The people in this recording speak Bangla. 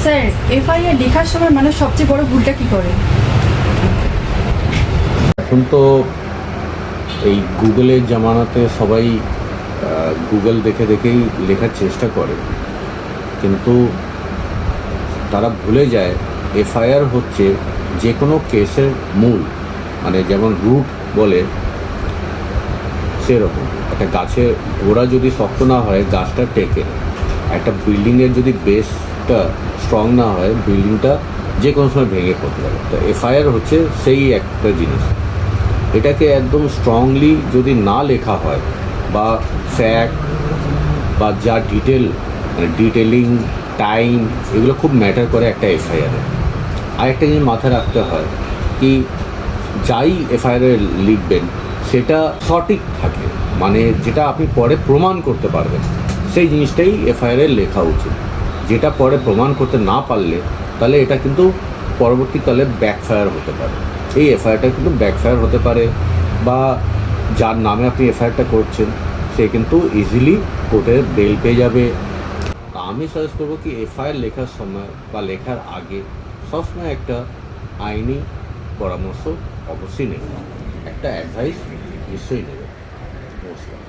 স্যার, এফআইআর লেখার সময় মানুষ সবচেয়ে বড় ভুলটা কি করে? এখন তো এই গুগলের জামানাতে সবাই গুগল দেখে দেখেই লেখার চেষ্টা করে, কিন্তু তারা ভুলে যায় এফআইআর হচ্ছে যে কোনো কেসের মূল, মানে যেমন রুট বলে সেরকম। একটা গাছের গোড়া যদি শক্ত না হয় গাছটা টেকে, একটা বিল্ডিংয়ের যদি বেসটা স্ট্রং না হয় বিল্ডিংটা যে কোনো সময় ভেঙে পড়তে পারে। তো এফআইআর হচ্ছে সেই একটা জিনিস। এটাকে একদম স্ট্রংলি যদি না লেখা হয় বা ফ্যাক্ট বা যা ডিটেল, মানে ডিটেলিং টাইম, এগুলো খুব ম্যাটার করে একটা এফআইআরে। আরেকটা জিনিস মাথায় রাখতে হয় কি, যাই এফআইআরে লিখবেন সেটা সঠিক থাকে, মানে যেটা আপনি পরে প্রমাণ করতে পারবেন সেই জিনিসটাই এফআইআরে লেখা উচিত। যেটা পরে প্রমাণ করতে না পারলে তাহলে এটা কিন্তু পরবর্তীকালে ব্যাকফায়ার হতে পারে। এই এফআইআরটা কিন্তু ব্যাকফায়ার হতে পারে, বা যার নামে আপনি এফআইআরটা করছেন সে কিন্তু ইজিলি কোর্টে বেল পেয়ে যাবে। আমি সাজেস্ট করবো কি এফআইআর লেখার সময় বা লেখার আগে সবসময় একটা আইনি পরামর্শ অবশ্যই নেবেন, একটা অ্যাডভাইস নিশ্চয়ই নেবেন। নমস্কার।